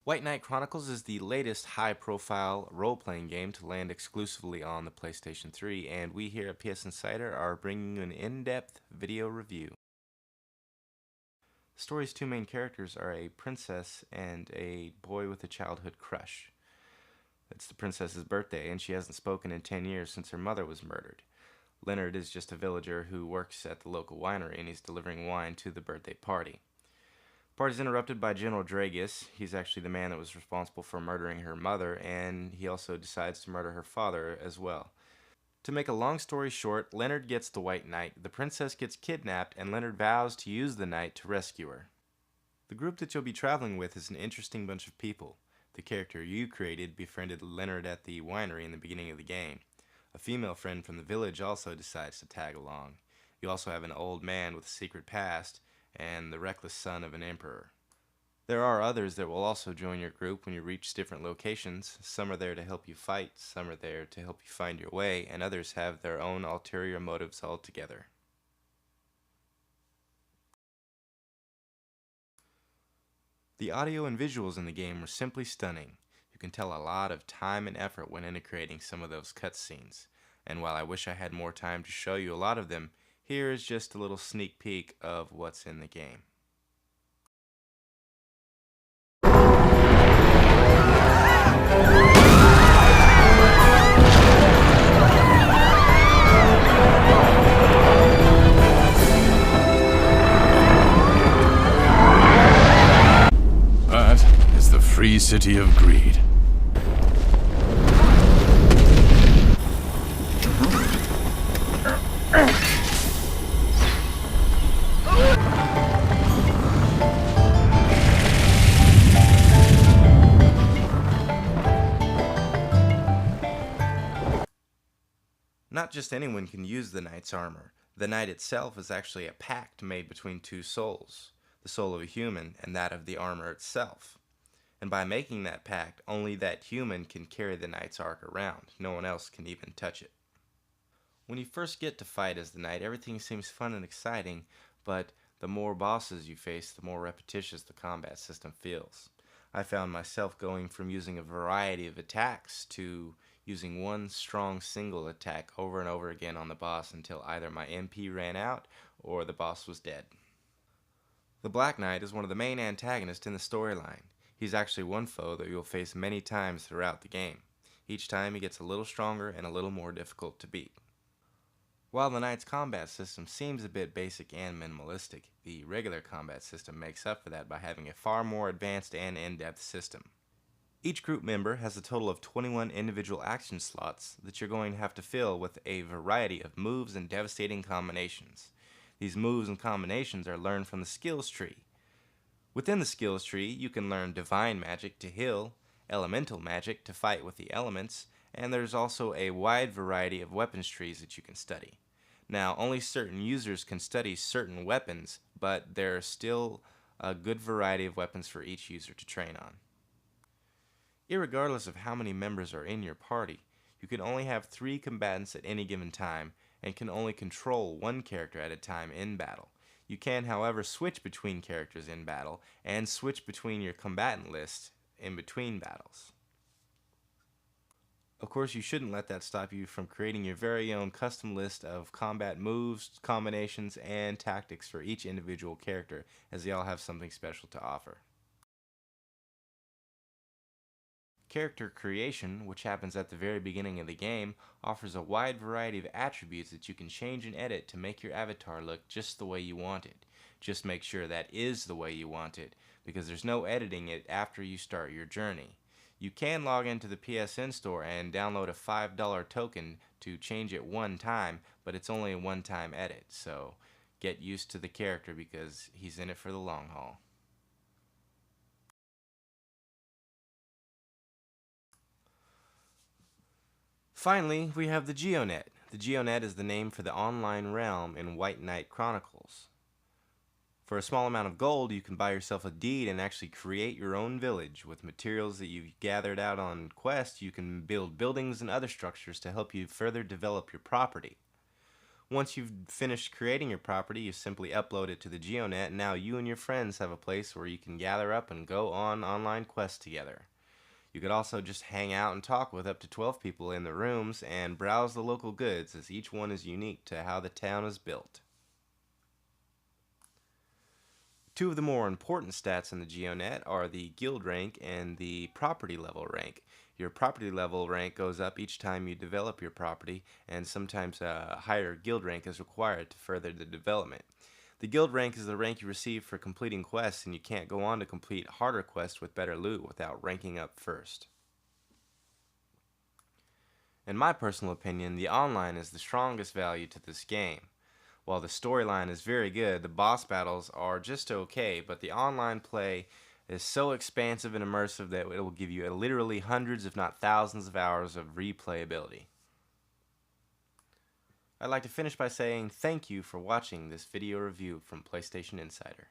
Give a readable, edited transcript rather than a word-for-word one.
White Knight Chronicles is the latest high-profile role-playing game to land exclusively on the PlayStation 3, and we here at PS Insider are bringing you an in-depth video review. The story's two main characters are a princess and a boy with a childhood crush. It's the princess's birthday, and she hasn't spoken in 10 years since her mother was murdered. Leonard is just a villager who works at the local winery, and he's delivering wine to the birthday party. Party's interrupted by General Dragus. He's actually the man that was responsible for murdering her mother, and he also decides to murder her father as well. To make a long story short, Leonard gets the White Knight, the princess gets kidnapped, and Leonard vows to use the knight to rescue her. The group that you'll be traveling with is an interesting bunch of people. The character you created befriended Leonard at the winery in the beginning of the game. A female friend from the village also decides to tag along. You also have an old man with a secret past, and the reckless son of an emperor. There are others that will also join your group when you reach different locations. Some are there to help you fight, some are there to help you find your way, and others have their own ulterior motives altogether. The audio and visuals in the game were simply stunning. You can tell a lot of time and effort went into creating some of those cutscenes. And while I wish I had more time to show you a lot of them, here is just a little sneak peek of what's in the game. That is the free city of greed. Not just anyone can use the knight's armor. The knight itself is actually a pact made between two souls, the soul of a human and that of the armor itself. And by making that pact, only that human can carry the knight's arc around. No one else can even touch it. When you first get to fight as the knight, everything seems fun and exciting, but the more bosses you face, the more repetitious the combat system feels. I found myself going from using a variety of attacks to using one strong single attack over and over again on the boss until either my MP ran out or the boss was dead. The Black Knight is one of the main antagonists in the storyline. He's actually one foe that you'll face many times throughout the game. Each time he gets a little stronger and a little more difficult to beat. While the Knight's combat system seems a bit basic and minimalistic, the regular combat system makes up for that by having a far more advanced and in-depth system. Each group member has a total of 21 individual action slots that you're going to have to fill with a variety of moves and devastating combinations. These moves and combinations are learned from the skills tree. Within the skills tree, you can learn divine magic to heal, elemental magic to fight with the elements, and there's also a wide variety of weapons trees that you can study. Now, only certain users can study certain weapons, but there are still a good variety of weapons for each user to train on. Irregardless of how many members are in your party, you can only have 3 combatants at any given time and can only control one character at a time in battle. You can, however, switch between characters in battle and switch between your combatant list in between battles. Of course, you shouldn't let that stop you from creating your very own custom list of combat moves, combinations, and tactics for each individual character, as they all have something special to offer. Character creation, which happens at the very beginning of the game, offers a wide variety of attributes that you can change and edit to make your avatar look just the way you want it. Just make sure that is the way you want it, because there's no editing it after you start your journey. You can log into the PSN store and download a $5 token to change it one time, but it's only a one-time edit, so get used to the character because he's in it for the long haul. Finally, we have the Geonet. The Geonet is the name for the online realm in White Knight Chronicles. For a small amount of gold, you can buy yourself a deed and actually create your own village. With materials that you've gathered out on quests, you can build buildings and other structures to help you further develop your property. Once you've finished creating your property, you simply upload it to the GeoNet, and now you and your friends have a place where you can gather up and go on online quests together. You could also just hang out and talk with up to 12 people in the rooms and browse the local goods, as each one is unique to how the town is built. Two of the more important stats in the GeoNet are the guild rank and the property level rank. Your property level rank goes up each time you develop your property, and sometimes a higher guild rank is required to further the development. The guild rank is the rank you receive for completing quests, and you can't go on to complete harder quests with better loot without ranking up first. In my personal opinion, the online is the strongest value to this game. While the storyline is very good, the boss battles are just okay, but the online play is so expansive and immersive that it will give you literally hundreds if not thousands of hours of replayability. I'd like to finish by saying thank you for watching this video review from PlayStation Insider.